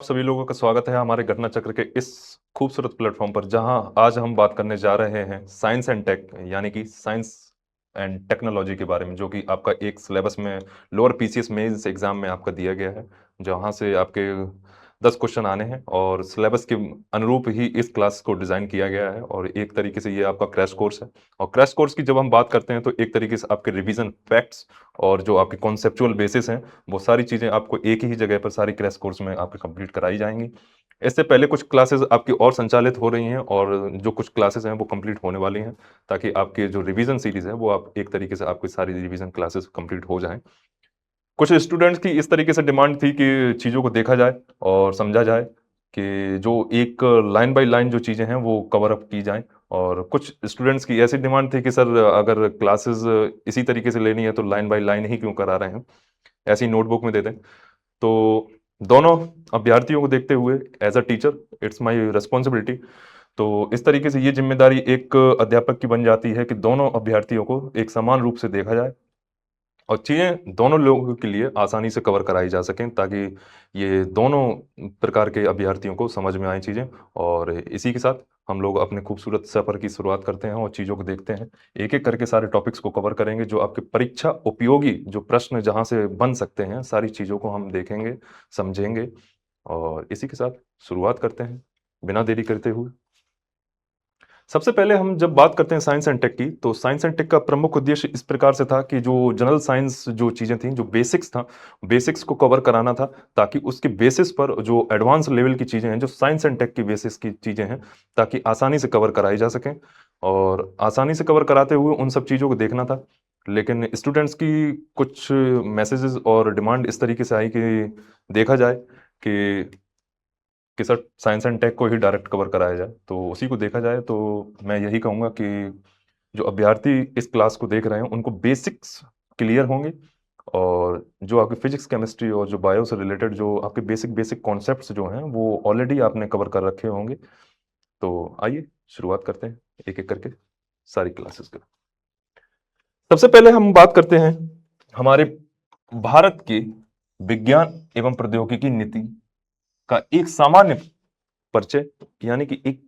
सभी लोगों का स्वागत है हमारे घटना चक्र के इस खूबसूरत प्लेटफॉर्म पर, जहां आज हम बात करने जा रहे हैं साइंस एंड टेक, यानी कि साइंस एंड टेक्नोलॉजी के बारे में, जो कि आपका एक सिलेबस में लोअर पीसीएस मेंस एग्जाम में आपका दिया गया है। जहां से आपके 10 क्वेश्चन आने हैं और सिलेबस के अनुरूप ही इस क्लास को डिज़ाइन किया गया है, और एक तरीके से ये आपका क्रैश कोर्स है। और क्रैश कोर्स की जब हम बात करते हैं तो एक तरीके से आपके रिवीजन फैक्ट्स और जो आपके कॉन्सेप्चुअल बेसिस हैं, वो सारी चीज़ें आपको एक ही जगह पर सारी क्रैश कोर्स में आपके कंप्लीट कराई जाएंगी। इससे पहले कुछ क्लासेस आपकी और संचालित हो रही हैं, और जो कुछ क्लासेस हैं वो कंप्लीट होने वाली हैं, ताकि आपके जो रिवीजन सीरीज है वो आप एक तरीके से आपकी सारी रिवीजन क्लासेस कंप्लीट हो जाएं। कुछ स्टूडेंट्स की इस तरीके से डिमांड थी कि चीज़ों को देखा जाए और समझा जाए, कि जो एक लाइन बाय लाइन जो चीज़ें हैं वो कवर अप की जाएं। और कुछ स्टूडेंट्स की ऐसी डिमांड थी कि सर, अगर क्लासेस इसी तरीके से लेनी है तो लाइन बाय लाइन ही क्यों करा रहे हैं, ऐसी नोटबुक में दे दें। तो दोनों अभ्यर्थियों को देखते हुए as a teacher it's my responsibility, तो इस तरीके से ये जिम्मेदारी एक अध्यापक की बन जाती है कि दोनों अभ्यर्थियों को एक समान रूप से देखा जाए और चीज़ें दोनों लोगों के लिए आसानी से कवर कराई जा सकें, ताकि ये दोनों प्रकार के अभ्यर्थियों को समझ में आए चीज़ें। और इसी के साथ हम लोग अपने खूबसूरत सफ़र की शुरुआत करते हैं और चीज़ों को देखते हैं। एक-एक करके सारे टॉपिक्स को कवर करेंगे, जो आपके परीक्षा उपयोगी जो प्रश्न जहाँ से बन सकते हैं, सारी चीज़ों को हम देखेंगे, समझेंगे। और इसी के साथ शुरुआत करते हैं, बिना देरी करते हुए। सबसे पहले हम जब बात करते हैं साइंस एंड टेक की, तो साइंस एंड टेक का प्रमुख उद्देश्य इस प्रकार से था कि जो जनरल साइंस जो चीज़ें थीं, जो बेसिक्स था, बेसिक्स को कवर कराना था, ताकि उसके बेसिस पर जो एडवांस लेवल की चीज़ें हैं, जो साइंस एंड टेक की बेसिस की चीज़ें हैं, ताकि आसानी से कवर कराई जा सकें। और आसानी से कवर कराते हुए उन सब चीज़ों को देखना था। लेकिन स्टूडेंट्स की कुछ मैसेजेस और डिमांड इस तरीके से आई कि देखा जाए कि सर, साइंस एंड टेक को ही डायरेक्ट कवर कराया जाए। तो उसी को देखा जाए तो मैं यही कहूँगा कि जो अभ्यर्थी इस क्लास को देख रहे हैं उनको बेसिक्स क्लियर होंगे, और जो आपके फिजिक्स, केमिस्ट्री और जो बायो से रिलेटेड जो आपके बेसिक बेसिक कॉन्सेप्ट्स जो हैं वो ऑलरेडी आपने कवर कर रखे होंगे। तो आइए शुरुआत करते हैं एक-एक करके सारी क्लासेस का। सबसे पहले हम बात करते हैं हमारे भारत के विज्ञान एवं प्रौद्योगिकी नीति का एक सामान्य परिचय, यानी कि एक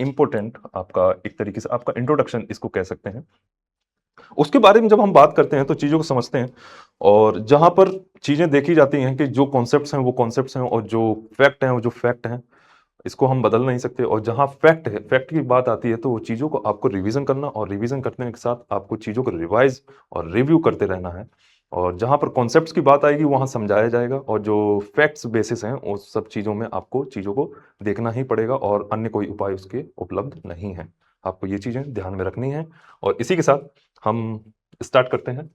इम्पोर्टेंट आपका एक तरीके से आपका इंट्रोडक्शन इसको कह सकते हैं। उसके बारे में जब हम बात करते हैं तो चीज़ों को समझते हैं, और जहाँ पर चीज़ें देखी जाती हैं कि जो कॉन्सेप्ट्स हैं वो कॉन्सेप्ट्स हैं, और जो फैक्ट हैं वो जो फैक्ट हैं, इसको हम बदल नहीं सकते। और जहाँ फैक्ट है, फैक्ट की बात आती है, तो वो चीज़ों को आपको रिवीजन करना, और रिवीजन करने के साथ आपको चीज़ों को रिवाइज और रिव्यू करते रहना है। और जहाँ पर कॉन्सेप्ट्स की बात आएगी वहाँ समझाया जाएगा, और जो फैक्ट्स बेसिस हैं उस सब चीज़ों में आपको चीज़ों को देखना ही पड़ेगा, और अन्य कोई उपाय उसके उपलब्ध नहीं है। आपको ये चीज़ें ध्यान में रखनी है। और इसी के साथ हम स्टार्ट करते हैं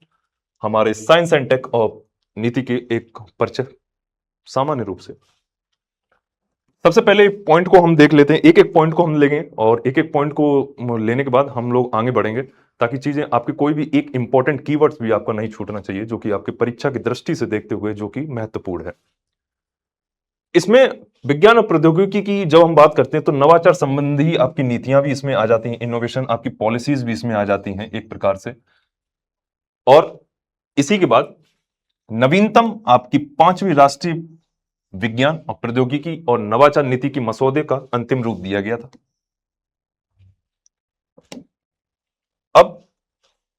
हमारे साइंस एंड टेक और नीति के एक परिचय सामान्य रूप से। सबसे पहले पॉइंट को हम देख लेते हैं, एक एक पॉइंट को हम लेंगे, और एक एक पॉइंट को लेने के बाद हम लोग आगे बढ़ेंगे, ताकि चीजें आपके कोई भी एक इंपॉर्टेंट कीवर्ड्स भी आपका नहीं छूटना चाहिए, जो कि आपकी परीक्षा की दृष्टि से देखते हुए जो कि महत्वपूर्ण है। इसमें विज्ञान और प्रौद्योगिकी की जब हम बात करते हैं तो नवाचार संबंधी आपकी नीतियां भी इसमें आ जाती हैं, इनोवेशन, आपकी पॉलिसीज भी इसमें आ जाती हैं एक प्रकार से। और इसी के बाद नवीनतम आपकी 5वीं राष्ट्रीय विज्ञान और प्रौद्योगिकी और नवाचार नीति की मसौदे का अंतिम रूप दिया गया था। अब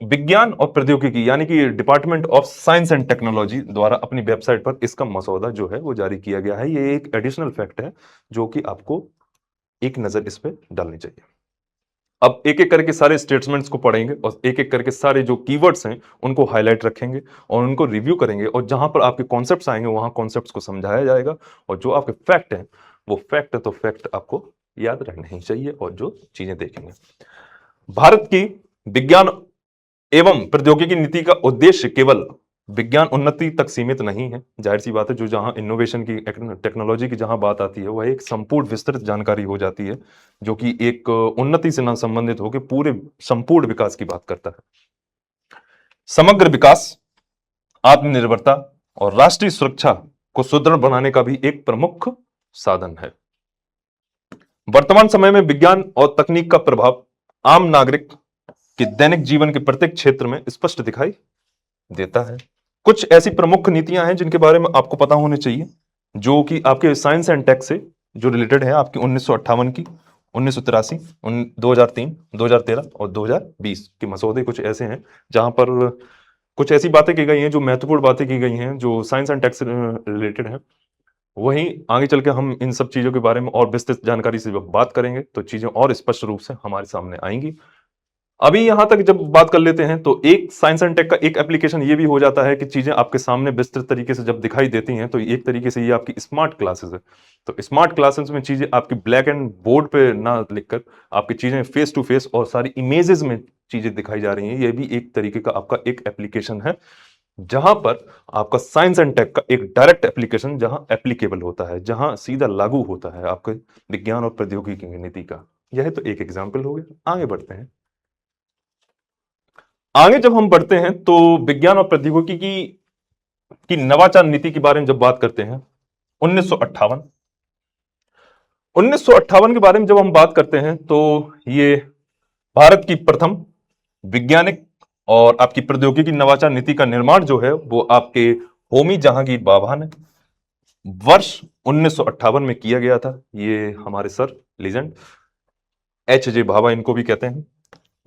विज्ञान और प्रौद्योगिकी यानी कि department of science and technology द्वारा अपनी वेबसाइट पर इसका मसौदा जो है वो जारी किया गया है। ये एक एडिशनल फैक्ट है जो कि आपको एक नजर इस पे डालनी चाहिए। अब एक एक करके सारे स्टेटमेंट्स को पढ़ेंगे, और एक एक करके सारे जो कीवर्ड्स हैं उनको हाईलाइट रखेंगे और उनको रिव्यू करेंगे, और जहां पर आपके कॉन्सेप्ट्स आएंगे वहां कॉन्सेप्ट्स को समझाया जाएगा, और जो आपके फैक्ट हैं वो फैक्ट है तो फैक्ट आपको याद रखने ही चाहिए, और जो चीजें देखेंगे। भारत की विज्ञान एवं प्रौद्योगिकी नीति का उद्देश्य केवल विज्ञान उन्नति तक सीमित नहीं है। जाहिर सी बात है, जो जहां इनोवेशन की, टेक्नोलॉजी की जहां बात आती है, वह एक संपूर्ण विस्तृत जानकारी हो जाती है, जो कि एक उन्नति से ना संबंधित होकर पूरे संपूर्ण विकास की बात करता है। समग्र विकास, आत्मनिर्भरता और राष्ट्रीय सुरक्षा को सुदृढ़ बनाने का भी एक प्रमुख साधन है। वर्तमान समय में विज्ञान और तकनीक का प्रभाव आम नागरिक के दैनिक जीवन के प्रत्येक क्षेत्र में स्पष्ट दिखाई देता है। कुछ ऐसी प्रमुख नीतियां हैं जिनके बारे में आपको पता होने चाहिए, जो कि आपके साइंस एंड टेक से जो रिलेटेड है, आपकी 1958 की, 1983, 2003, 2013 और 2020 के मसौदे कुछ ऐसे हैं जहां पर कुछ ऐसी बातें की गई हैं, जो महत्वपूर्ण बातें की गई हैं, जो साइंस एंड टेक से रिलेटेड है। वहीं आगे चल के हम इन सब चीज़ों के बारे में और विस्तृत जानकारी से जब बात करेंगे तो चीज़ें और स्पष्ट रूप से हमारे सामने आएंगी। अभी यहां तक जब बात कर लेते हैं तो एक साइंस एंड टेक का एक एप्लीकेशन ये भी हो जाता है कि चीजें आपके सामने विस्तृत तरीके से जब दिखाई देती हैं तो एक तरीके से ये आपकी स्मार्ट क्लासेस है। तो स्मार्ट क्लासेस में चीजें आपकी ब्लैक एंड बोर्ड पे ना लिखकर आपकी चीजें फेस टू फेस और सारी इमेजेस में चीजें दिखाई जा रही हैं। ये भी एक तरीके का आपका एक एप्लीकेशन है, जहां पर आपका साइंस एंड टेक का एक डायरेक्ट एप्लीकेशन जहां एप्लीकेबल होता है, जहां सीधा लागू होता है आपके विज्ञान और प्रौद्योगिकी की नीति का। यह तो एक एग्जाम्पल हो गया। आगे बढ़ते हैं। आगे जब हम बढ़ते हैं तो विज्ञान और प्रौद्योगिकी की नवाचार नीति के बारे में जब बात करते हैं, 1958 1958 के बारे में जब हम बात करते हैं तो ये भारत की प्रथम वैज्ञानिक और आपकी प्रौद्योगिकी नवाचार नीति का निर्माण जो है वो आपके होमी जहांगीर बाबा ने वर्ष 1958 में किया गया था। ये हमारे सर लीजेंड H.J. भाभा इनको भी कहते हैं।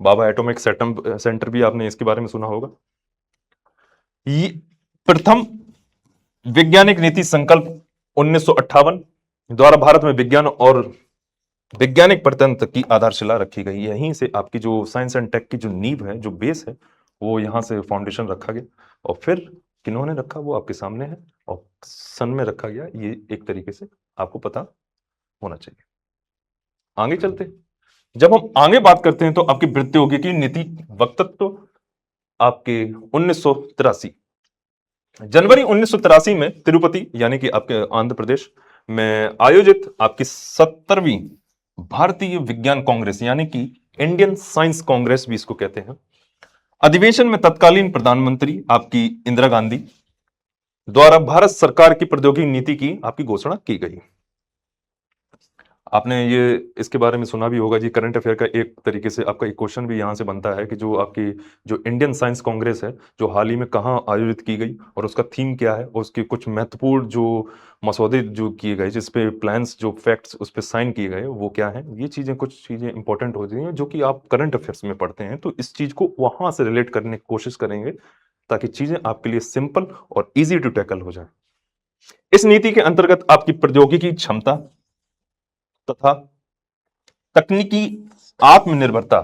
बाबा एटॉमिक सेंटर भी आपने इसके बारे में सुना होगा। ये प्रथम वैज्ञानिक नीति संकल्प 1958 द्वारा भारत में विज्ञान और वैज्ञानिक प्रतंत्र की आधारशिला रखी गई। यहीं से आपकी जो साइंस एंड टेक की जो नींव है, जो बेस है, वो यहां से फाउंडेशन रखा गया। और फिर किन्होंने रखा वो आपके सामने है, और सन में रखा गया, ये एक तरीके से आपको पता होना चाहिए। आगे चलते जब हम आगे बात करते हैं तो आपकी प्रौद्योगिकी नीति वक्तत्व आपके 1983 जनवरी 1983 में तिरुपति यानी कि आपके आंध्र प्रदेश में आयोजित आपकी 70वीं भारतीय विज्ञान कांग्रेस यानी कि इंडियन साइंस कांग्रेस भी इसको कहते हैं, अधिवेशन में तत्कालीन प्रधानमंत्री आपकी इंदिरा गांधी द्वारा भारत सरकार की प्रौद्योगिकी नीति की आपकी घोषणा की गई। आपने ये इसके बारे में सुना भी होगा जी, करंट अफेयर का एक तरीके से आपका एक क्वेश्चन भी यहाँ से बनता है कि जो आपकी जो इंडियन साइंस कांग्रेस है, जो हाल ही में कहाँ आयोजित की गई और उसका थीम क्या है, और उसके कुछ महत्वपूर्ण जो मसौदे जो किए गए, जिसपे प्लान्स जो फैक्ट्स उस पर साइन किए गए, वो क्या है। ये चीज़ें कुछ चीज़ें इंपॉर्टेंट होती हैं जो कि आप करंट अफेयर्स में पढ़ते हैं, तो इस चीज़ को वहाँ से रिलेट करने की कोशिश करेंगे ताकि चीज़ें आपके लिए सिंपल और ईजी टू टैकल हो जाए। इस नीति के अंतर्गत आपकी प्रौद्योगिकी क्षमता तथा तकनीकी आत्मनिर्भरता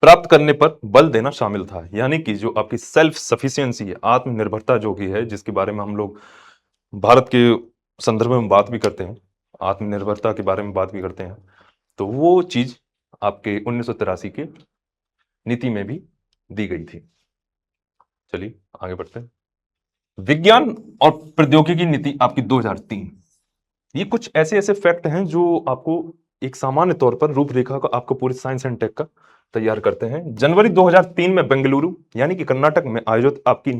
प्राप्त करने पर बल देना शामिल था। यानी कि जो आपकी सेल्फ सफिशिएंसी है, आत्मनिर्भरता जो की है, जिसके बारे में हम लोग भारत के संदर्भ में बात भी करते हैं, आत्मनिर्भरता के बारे में बात भी करते हैं, तो वो चीज आपके 1983 के नीति में भी दी गई थी। चलिए आगे बढ़ते हैं। विज्ञान और प्रौद्योगिकी नीति आपकी 2003। ये कुछ ऐसे ऐसे फैक्ट हैं जो आपको एक सामान्य तौर पर रूपरेखा का आपको पूरे साइंस एंड टेक का तैयार करते हैं। जनवरी 2003 में बेंगलुरु यानी कि कर्नाटक में आयोजित आपकी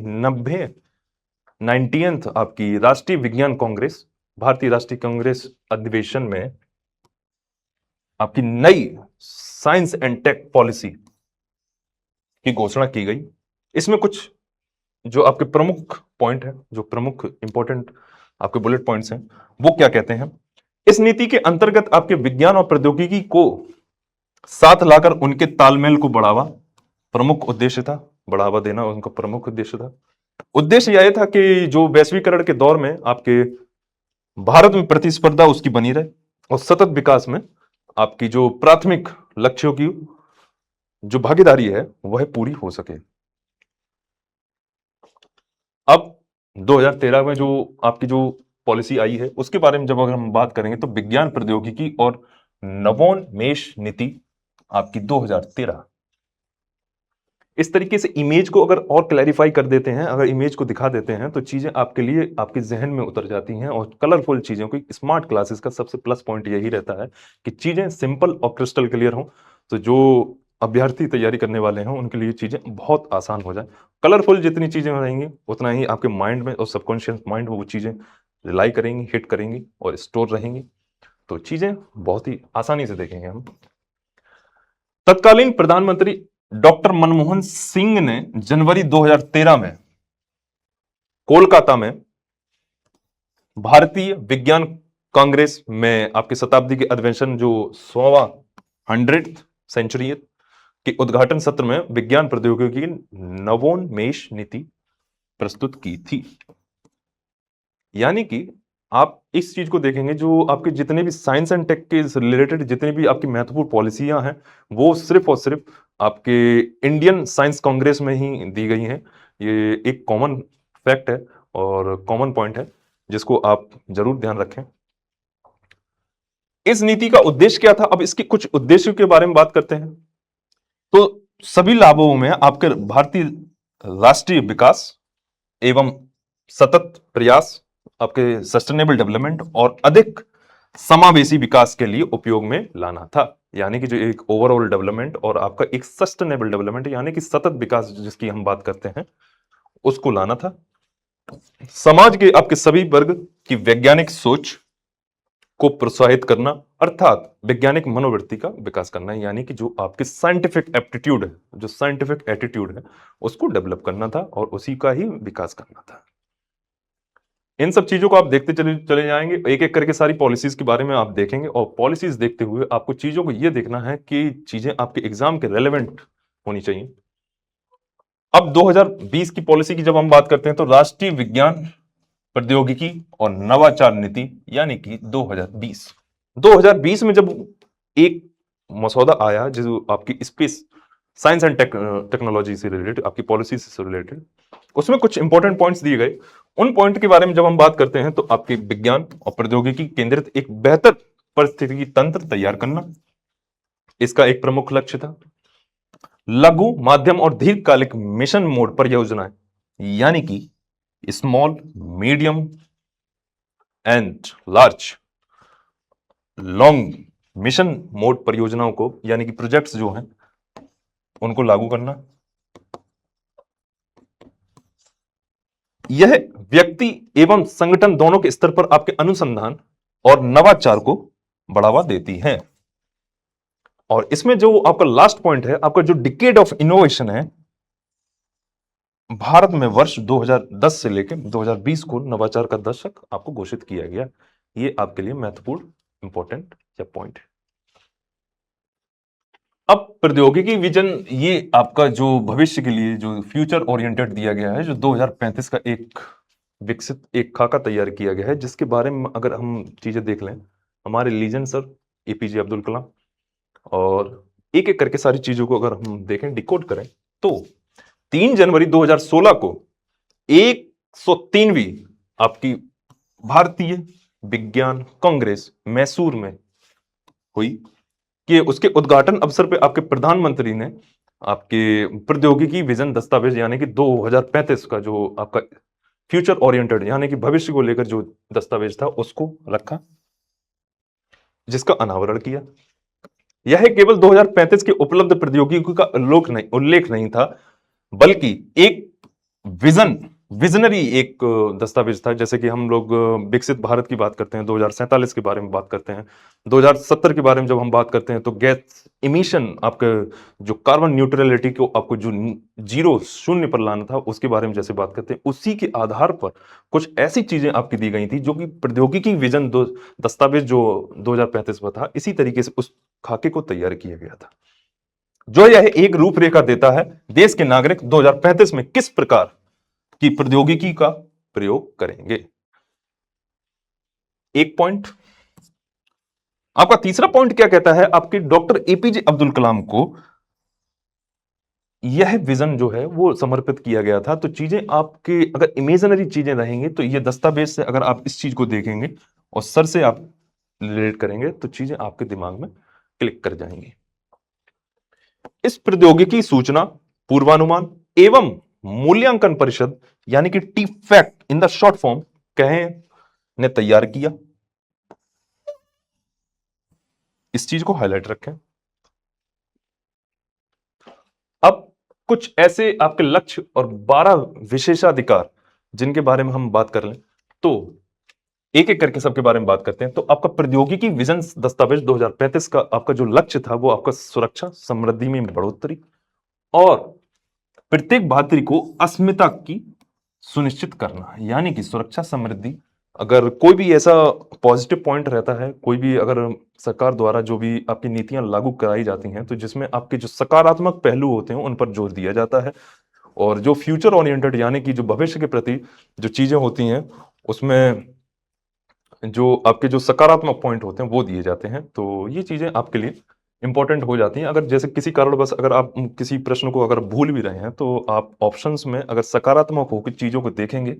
90th आपकी राष्ट्रीय विज्ञान कांग्रेस, भारतीय राष्ट्रीय कांग्रेस अधिवेशन में आपकी नई साइंस एंड टेक पॉलिसी की घोषणा की गई। इसमें कुछ जो आपके प्रमुख पॉइंट है, जो प्रमुख इंपॉर्टेंट आपके बुलेट पॉइंट्स हैं, वो क्या कहते हैं। इस नीति के अंतर्गत आपके विज्ञान और प्रौद्योगिकी को साथ लाकर उनके तालमेल को बढ़ावा प्रमुख उद्देश्य था, बढ़ावा देना उनका प्रमुख उद्देश्य था। उद्देश्य यह था कि जो वैश्वीकरण के दौर में आपके भारत में प्रतिस्पर्धा उसकी बनी रहे और सतत विकास में आपकी जो प्राथमिक लक्ष्यों की जो भागीदारी है वह पूरी हो सके। अब 2013 में जो आपकी जो पॉलिसी आई है उसके बारे में जब अगर हम बात करेंगे तो विज्ञान प्रौद्योगिकी और नवोन्मेष नीति आपकी 2013। इस तरीके से इमेज को अगर और क्लैरिफाई कर देते हैं, अगर इमेज को दिखा देते हैं, तो चीजें आपके लिए आपके जहन में उतर जाती हैं। और कलरफुल चीजों की स्मार्ट क्लासेस का सबसे प्लस पॉइंट यही रहता है कि चीजें सिंपल और क्रिस्टल क्लियर हो, तो जो अभ्यर्थी तैयारी करने वाले हैं उनके लिए चीजें बहुत आसान हो जाए। कलरफुल जितनी चीजें रहेंगी उतना ही आपके माइंड में और सबकॉन्शियस माइंड में वो चीजें रिलाई करेंगी, हिट करेंगी और स्टोर रहेंगी, तो चीजें बहुत ही आसानी से देखेंगे हम। तत्कालीन प्रधानमंत्री डॉक्टर मनमोहन सिंह ने जनवरी 2013 में कोलकाता में भारतीय विज्ञान कांग्रेस में आपके शताब्दी के अधिवेशन जो 100वां 100th सेंचुरी के उद्घाटन सत्र में विज्ञान प्रौद्योगिकी की नवोन्मेष नीति प्रस्तुत की थी। यानी कि आप इस चीज को देखेंगे, जो आपके जितने भी साइंस एंड टेक के रिलेटेड जितने भी आपकी महत्वपूर्ण पॉलिसियां हैं, वो सिर्फ और सिर्फ आपके इंडियन साइंस कांग्रेस में ही दी गई हैं। ये एक कॉमन फैक्ट है और कॉमन पॉइंट है जिसको आप जरूर ध्यान रखें। इस नीति का उद्देश्य क्या था, अब इसके कुछ उद्देश्यों के बारे में बात करते हैं। तो सभी लाभों में आपके भारतीय राष्ट्रीय विकास एवं सतत प्रयास, आपके सस्टेनेबल डेवलपमेंट और अधिक समावेशी विकास के लिए उपयोग में लाना था। यानी कि जो एक ओवरऑल डेवलपमेंट और आपका एक सस्टेनेबल डेवलपमेंट यानी कि सतत विकास जिसकी हम बात करते हैं, उसको लाना था। समाज के आपके सभी वर्ग की वैज्ञानिक सोच को प्रोत्साहित करना, अर्थात वैज्ञानिक मनोवृत्ति का विकास करना, यानी कि जो आपके साइंटिफिक एप्टीट्यूड है, जो साइंटिफिक एटीट्यूड है, उसको डेवलप करना था और उसी का ही विकास करना था। इन सब चीजों को आप देखते चले चले जाएंगे, एक एक करके सारी पॉलिसीज के बारे में आप देखेंगे और पॉलिसीज देखते हुए आपको चीजों को यह देखना है कि चीजें आपके एग्जाम के रेलेवेंट होनी चाहिए। अब 2020 की पॉलिसी की जब हम बात करते हैं तो राष्ट्रीय विज्ञान प्रौद्योगिकी और नवाचार नीति यानी कि 2020 में जब एक मसौदा आया जो आपकी स्पेस साइंस एंड टेक्नोलॉजी से रिलेटेड, आपकी पॉलिसी से रिलेटेड, उसमें कुछ इंपॉर्टेंट पॉइंट्स दिए गए। उन पॉइंट के बारे में जब हम बात करते हैं तो आपके विज्ञान और प्रौद्योगिकी केंद्रित एक बेहतर परिस्थितिकी तंत्र तैयार करना इसका एक प्रमुख लक्ष्य था। लघु, माध्यम और दीर्घकालिक मिशन मोड परियोजनाएं यानी कि small, medium and large long mission mode परियोजनाओं को यानी कि प्रोजेक्ट्स जो हैं उनको लागू करना। यह व्यक्ति एवं संगठन दोनों के स्तर पर आपके अनुसंधान और नवाचार को बढ़ावा देती है। और इसमें जो आपका लास्ट पॉइंट है, आपका जो डिकेड ऑफ इनोवेशन है, भारत में वर्ष 2010 से लेकर 2020 को नवाचार का दशक आपको घोषित किया गया। ये आपके लिए महत्वपूर्ण इंपॉर्टेंट या पॉइंट है। अब प्रौद्योगिकी विजन, ये आपका जो भविष्य के लिए जो फ्यूचर ओरिएंटेड दिया गया है, जो 2035 का एक विकसित एक खाका तैयार किया गया है, जिसके बारे में अगर हम चीजें देख लें, हमारे legend sir APJ Abdul Kalam, और एक एक करके सारी चीजों को अगर हम देखें, डिकोड करें, तो 3 जनवरी 2016 को 103वीं आपकी भारतीय विज्ञान कांग्रेस मैसूर में हुई कि उसके उद्घाटन अवसर पे आपके प्रधानमंत्री ने आपके प्रौद्योगिकी विजन दस्तावेज यानी कि 2035 का जो आपका फ्यूचर ओरिएंटेड यानी कि भविष्य को लेकर जो दस्तावेज था उसको रखा, जिसका अनावरण किया। यह केवल 2035 के उपलब्ध प्रौद्योगिकी का उल्लेख नहीं था, बल्कि एक विजनरी एक दस्तावेज था। जैसे कि हम लोग विकसित भारत की बात करते हैं, 2047 के बारे में बात करते हैं, 2070 के बारे में जब हम बात करते हैं तो गैस इमिशन, आपके जो कार्बन न्यूट्रलिटी को आपको जो जीरो शून्य पर लाना था उसके बारे में जैसे बात करते हैं, उसी के आधार पर कुछ ऐसी चीजें आपकी दी गई थी जो कि प्रौद्योगिकी विजन दस्तावेज जो 2035 में था, इसी तरीके से उस खाके को तैयार किया गया था, जो यह एक रूपरेखा देता है देश के नागरिक 2035 में किस प्रकार की प्रौद्योगिकी का प्रयोग करेंगे। एक पॉइंट। आपका तीसरा पॉइंट क्या कहता है, आपके डॉक्टर एपीजे अब्दुल कलाम को यह विजन जो है वो समर्पित किया गया था। तो चीजें आपके अगर इमेजिनरी चीजें रहेंगी तो ये दस्तावेज से अगर आप इस चीज को देखेंगे और सर से आप रिलेट करेंगे तो चीजें आपके दिमाग में क्लिक कर जाएंगी। इस प्रौद्योगिकी सूचना पूर्वानुमान एवं मूल्यांकन परिषद यानी कि T fact in the short form कहें ने तैयार किया। इस चीज को हाईलाइट रखें। अब कुछ ऐसे आपके लक्ष्य और 12 विशेषाधिकार जिनके बारे में हम बात कर लें, तो एक एक करके सबके बारे में बात करते हैं। तो आपका प्रौद्योगिकी विजन दस्तावेज 2035 का आपका जो लक्ष्य था वो आपका सुरक्षा, समृद्धि में बढ़ोतरी और प्रत्येक भारतीय को अस्मिता की सुनिश्चित करना, यानी कि सुरक्षा, समृद्धि अगर कोई भी ऐसा पॉजिटिव पॉइंट रहता है, कोई भी अगर सरकार द्वारा जो भी आपकी नीतियां लागू कराई जाती हैं, तो जिसमें आपके जो सकारात्मक पहलू होते हैं उन पर जोर दिया जाता है, और जो फ्यूचर ओरिएंटेड यानी कि जो भविष्य के प्रति जो चीजें होती हैं उसमें जो आपके जो सकारात्मक पॉइंट होते हैं वो दिए जाते हैं। तो ये चीजें आपके लिए इंपॉर्टेंट हो जाती हैं। अगर जैसे किसी कारणवश अगर आप किसी प्रश्न को अगर भूल भी रहे हैं, तो आप ऑप्शंस में अगर सकारात्मक होकर चीजों को देखेंगे,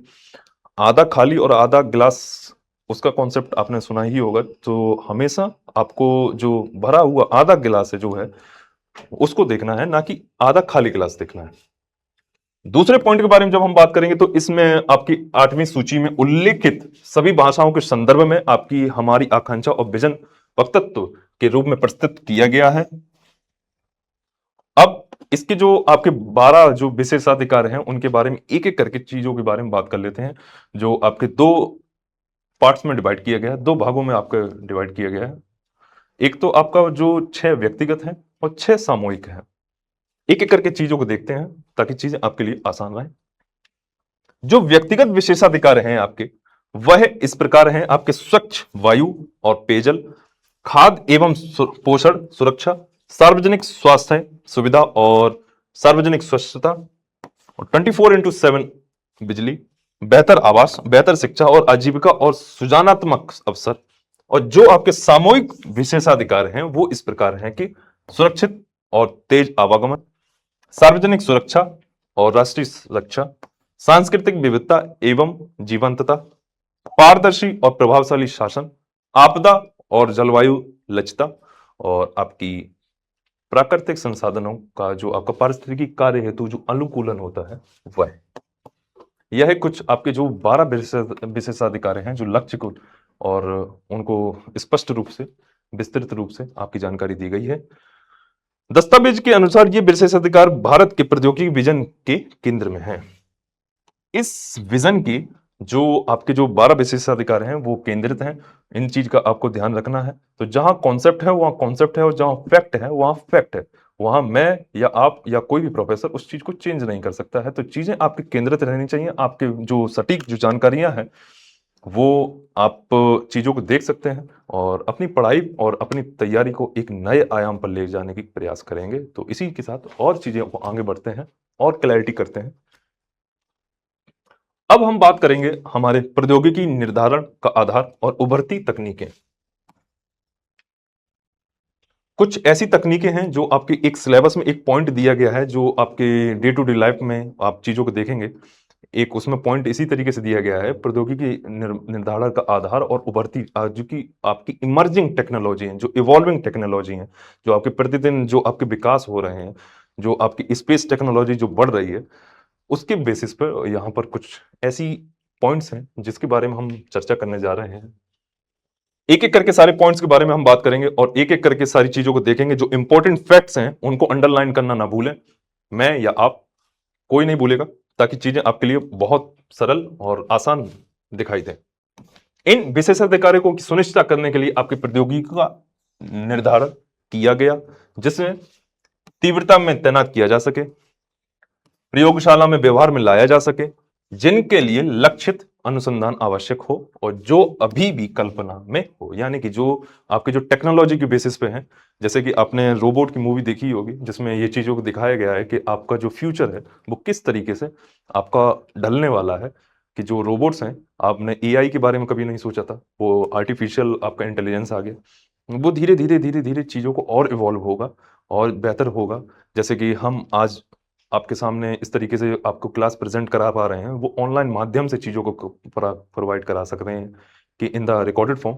आधा खाली और आधा गिलास, उसका कॉन्सेप्ट आपने सुना ही होगा। तो हमेशा आपको जो भरा हुआ आधा गिलास है जो है उसको देखना है, ना कि आधा खाली गिलास देखना है। दूसरे पॉइंट के बारे में जब हम बात करेंगे, तो इसमें आपकी 8वीं सूची में उल्लेखित सभी भाषाओं के संदर्भ में आपकी हमारी आकांक्षा और विजन वक्तत्व के रूप में प्रस्तुत किया गया है। अब इसके जो आपके 12 जो विशेषाधिकार हैं उनके बारे में एक एक करके चीजों के बारे में बात कर लेते हैं, जो आपके दो पार्ट्स में डिवाइड किया गया है, दो भागों में आपका डिवाइड किया गया है। एक तो आपका जो 6 व्यक्तिगत है और 6 सामूहिक है। एक एक करके चीजों को देखते हैं ताकि चीजें आपके लिए आसान रहे। जो व्यक्तिगत विशेषाधिकार हैं आपके, वह इस प्रकार हैं आपके: स्वच्छ वायु और पेयजल, खाद्य एवं पोषण सुरक्षा, सार्वजनिक स्वास्थ्य सुविधा और सार्वजनिक स्वच्छता, और 24x7 बिजली, बेहतर आवास, बेहतर शिक्षा और आजीविका और सृजनात्मक अवसर। और जो आपके सामूहिक विशेषाधिकार हैं वो इस प्रकार हैं कि सुरक्षित और तेज आवागमन, सार्वजनिक सुरक्षा और राष्ट्रीय सुरक्षा, सांस्कृतिक विविधता एवं जीवंतता, पारदर्शी और प्रभावशाली शासन, आपदा और जलवायु लचता, और आपकी प्राकृतिक संसाधनों का जो आपका पारिस्थितिकी कार्य हेतु जो अनुकूलन होता है वह। यह कुछ आपके जो 12 विशेषाधिकार हैं जो लक्ष्य को और उनको स्पष्ट रूप से विस्तृत रूप से आपकी जानकारी दी गई है। दस्तावेज के अनुसार ये विशेषाधिकार भारत के प्रौद्योगिकी विजन के केंद्र में है। इस विजन की जो आपके जो 12 विशेषाधिकार हैं वो केंद्रित हैं। इन चीज का आपको ध्यान रखना है। तो जहां कॉन्सेप्ट है वहां कॉन्सेप्ट है, और जहां फैक्ट है वहां फैक्ट है। वहां मैं या आप या कोई भी प्रोफेसर उस चीज को चेंज नहीं कर सकता है। तो चीजें आपकी केंद्रित रहनी चाहिए। आपके जो सटीक जो जानकारियां हैं वो आप चीजों को देख सकते हैं और अपनी पढ़ाई और अपनी तैयारी को एक नए आयाम पर ले जाने की प्रयास करेंगे। तो इसी के साथ और चीजें को आगे बढ़ते हैं और क्लैरिटी करते हैं। अब हम बात करेंगे हमारे प्रौद्योगिकी निर्धारण का आधार और उभरती तकनीकें। कुछ ऐसी तकनीकें हैं जो आपके एक सिलेबस में एक पॉइंट दिया गया है, जो आपके डे टू डे लाइफ में आप चीजों को देखेंगे। एक उसमें पॉइंट इसी तरीके से दिया गया है: प्रौद्योगिकी निर्धारण का आधार और उभरती जो कि आपकी इमर्जिंग टेक्नोलॉजी है, जो इवॉल्विंग टेक्नोलॉजी है, जो आपके प्रतिदिन जो आपके विकास हो रहे हैं, जो आपकी स्पेस टेक्नोलॉजी जो बढ़ रही है, उसके बेसिस पर यहाँ पर कुछ ऐसी पॉइंट्स हैं जिसके बारे में हम चर्चा करने जा रहे हैं। एक एक करके सारे पॉइंट्स के बारे में हम बात करेंगे और एक एक करके सारी चीजों को देखेंगे। जो इंपॉर्टेंट फैक्ट्स हैं उनको अंडरलाइन करना ना भूलें। मैं या आप, कोई नहीं भूलेगा, ताकि चीजें आपके लिए बहुत सरल और आसान दिखाई दें। इन विशेषाधिकारों को सुनिश्चित करने के लिए आपकी प्रौद्योगिकी का निर्धारण किया गया, जिसमें तीव्रता में तैनात किया जा सके, प्रयोगशाला में व्यवहार में लाया जा सके, जिनके लिए लक्षित अनुसंधान आवश्यक हो और जो अभी भी कल्पना में हो, यानी कि जो आपके जो टेक्नोलॉजी के बेसिस पे हैं। जैसे कि आपने रोबोट की मूवी देखी होगी, जिसमें ये चीजों को दिखाया गया है कि आपका जो फ्यूचर है वो किस तरीके से आपका ढलने वाला है। कि जो रोबोट्स हैं, आपने एआई के बारे में कभी नहीं सोचा था, वो आर्टिफिशियल आपका इंटेलिजेंस आ गया, वो धीरे धीरे धीरे धीरे चीजों को और इवॉल्व होगा और बेहतर होगा। जैसे कि हम आज आपके सामने इस तरीके से आपको क्लास प्रेजेंट करा पा रहे हैं, वो ऑनलाइन माध्यम से चीज़ों को प्रोवाइड करा सक रहे हैं कि इन द रिकॉर्डेड फॉर्म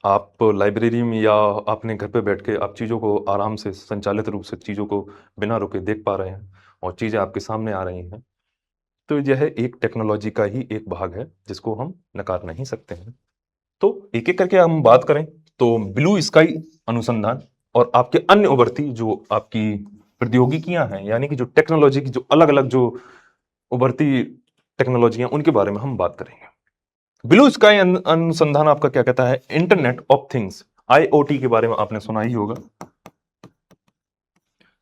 आप लाइब्रेरी में या अपने घर पे बैठ के आप चीज़ों को आराम से संचालित रूप से चीज़ों को बिना रुके देख पा रहे हैं और चीज़ें आपके सामने आ रही हैं। तो यह एक टेक्नोलॉजी का ही एक भाग है जिसको हम नकार नहीं सकते हैं। तो एक एक करके हम बात करें तो ब्लू स्काई अनुसंधान और आपके अन्य उभरती जो आपकी प्रौद्योगिकियां हैं, यानी कि जो टेक्नोलॉजी की जो अलग अलग जो उभरती टेक्नोलॉजियां, उनके बारे में हम बात करेंगे। ब्लू स्काई अनुसंधान आपका क्या कहता है? इंटरनेट ऑफ थिंग्स, आईओटी के बारे में आपने सुना ही होगा।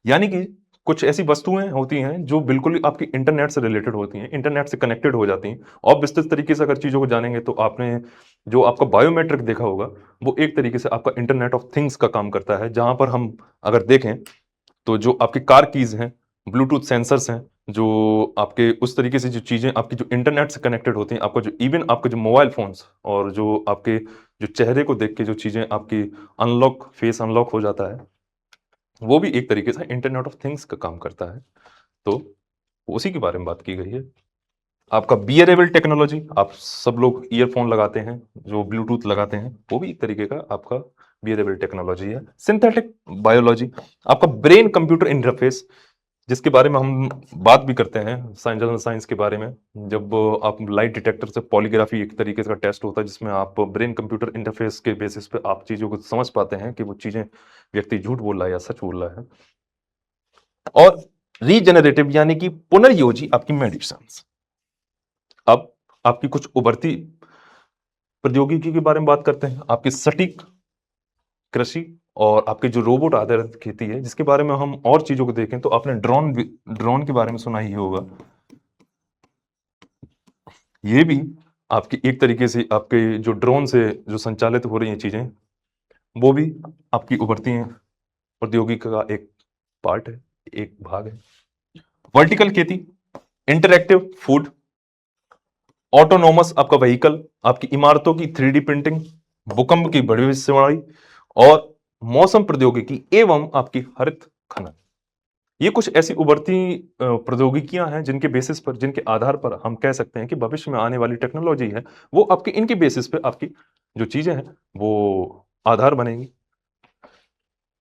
यानी कि कुछ ऐसी वस्तुएं होती हैं जो बिल्कुल ही आपकी इंटरनेट से रिलेटेड होती हैं, इंटरनेट से कनेक्टेड हो जाती हैं। और विस्तृत तरीके से अगर चीज़ों को जानेंगे तो आपने जो आपका बायोमेट्रिक देखा होगा, वो एक तरीके से आपका इंटरनेट ऑफ थिंग्स का काम करता है, जहाँ पर हम अगर देखें तो जो आपकी कार कीज़ हैं, ब्लूटूथ सेंसर्स हैं, जो आपके उस तरीके से जो चीज़ें आपकी जो इंटरनेट से कनेक्टेड होती हैं, आपका जो इवन आपके जो मोबाइल फ़ोन्स और जो आपके जो चेहरे को देख के जो चीज़ें आपकी अनलॉक फेस अनलॉक हो जाता है, वो भी एक तरीके से इंटरनेट ऑफ थिंग्स का काम करता है। तो उसी के बारे में बात की गई है। आपका बियरेबल टेक्नोलॉजी, आप सब लोग ईयरफ़ोन लगाते हैं, जो ब्लूटूथ लगाते हैं, वो भी एक तरीके का आपका बियरेबल टेक्नोलॉजी है। सिंथेटिक बायोलॉजी, आपका ब्रेन कंप्यूटर इंटरफ़ेस, जिसके बारे में हम बात भी करते हैं जनरल साइंस के बारे में। जब आप लाइट डिटेक्टर से पॉलीग्राफी एक तरीके का टेस्ट होता है, जिसमें आप ब्रेन कंप्यूटर इंटरफ़ेस के बेसिस पे आप चीज़ों को समझ पाते हैं कि वो चीज़ें व्यक्ति झूठ बोल रहा है या सच बोल रहा है। और रीजेनरेटिव यानी कि पुनर्योजी आपकी मेडिसिन्स। अब आपकी कुछ उभरती प्रौद्योगिकी के बारे में बात करते हैं, आपकी सटीक कृषि और आपके जो रोबोट आधारित खेती है, जिसके बारे में हम और चीज़ों को देखें तो आपने ड्रोन के बारे में सुना ही होगा। ये भी आपकी एक तरीके से आपके जो ड्रोन से जो संचालित हो रही हैं चीज़ें, वो भी आपकी उभरती हैं प्रौद्योगिकी का एक पार्ट है, एक भाग है। वर्टिकल खेती, इंटरैक्टिव फूड, ऑटोनोमस आपका व्हीकल, आपकी इमारतों की 3D प्रिंटिंग, भूकंप की भविष्यवाणी और मौसम प्रौद्योगिकी एवं आपकी हरित खनन। ये कुछ ऐसी उभरती प्रौद्योगिकियां हैं जिनके बेसिस पर, जिनके आधार पर हम कह सकते हैं कि भविष्य में आने वाली टेक्नोलॉजी है, वो आपकी इनके बेसिस पे आपकी जो चीजें हैं वो आधार बनेंगी।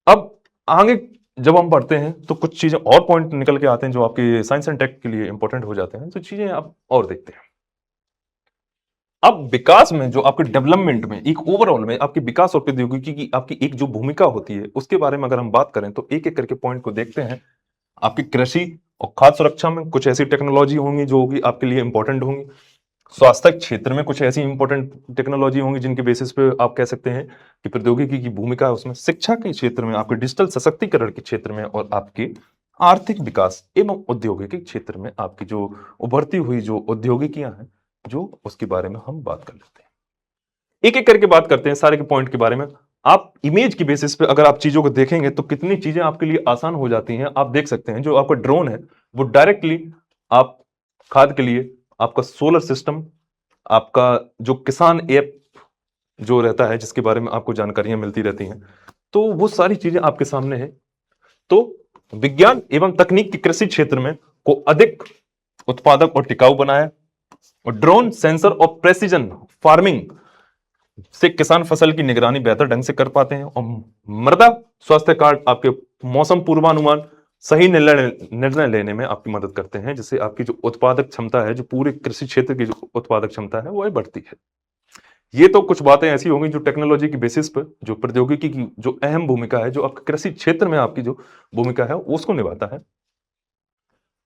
अब आगे जब हम बढ़ते हैं तो कुछ चीजें और पॉइंट निकल के आते हैं जो आपके साइंस एंड टेक के लिए इंपॉर्टेंट हो जाते हैं, तो चीजें आप और देखते हैं। अब विकास में जो आपके डेवलपमेंट में एक ओवरऑल में आपके विकास और प्रौद्योगिकी की आपकी एक जो भूमिका होती है, उसके बारे में अगर हम बात करें तो एक एक करके पॉइंट को देखते हैं। आपकी कृषि और खाद्य सुरक्षा में कुछ ऐसी टेक्नोलॉजी होंगी जो कि आपके लिए इंपॉर्टेंट होंगी। स्वास्थ्य क्षेत्र में कुछ ऐसी इंपॉर्टेंट टेक्नोलॉजी होंगी जिनके बेसिस पे आप कह सकते हैं कि प्रौद्योगिकी की भूमिका है उसमें। शिक्षा के क्षेत्र में, आपके डिजिटल सशक्तिकरण के क्षेत्र में और आपके आर्थिक विकास एवं औद्योगिक क्षेत्र में आपकी जो उभरती हुई जो औद्योगिकियां हैं, जो उसके बारे में हम बात कर लेते हैं। एक एक करके बात करते हैं सारे के पॉइंट के बारे में। आप इमेज की बेसिस पे अगर आप चीजों को देखेंगे तो कितनी चीजें आपके लिए आसान हो जाती हैं। आप देख सकते हैं जो आपका ड्रोन है वो डायरेक्टली आप खाद के लिए, आपका सोलर सिस्टम, आपका जो किसान ऐप जो रहता है जिसके बारे में आपको जानकारियां मिलती रहती हैं, तो वो सारी चीजें आपके सामने है। तो विज्ञान एवं तकनीक के कृषि क्षेत्र में को अधिक उत्पादक और टिकाऊ बनाया, और ड्रोन सेंसर और प्रेसिजन फार्मिंग से किसान फसल की निगरानी बेहतर ढंग से कर पाते हैं। और मृदा स्वास्थ्य कार्ड आपके मौसम पूर्वानुमान सही निर्णय लेने में आपकी मदद करते हैं, जिससे आपकी जो उत्पादक क्षमता है, जो पूरे कृषि क्षेत्र की जो उत्पादक क्षमता है वो बढ़ती है। ये तो कुछ बातें ऐसी होंगी जो टेक्नोलॉजी की बेसिस पर जो प्रौद्योगिकी की जो अहम भूमिका है, जो आपके कृषि क्षेत्र में आपकी जो भूमिका है उसको निभाता है।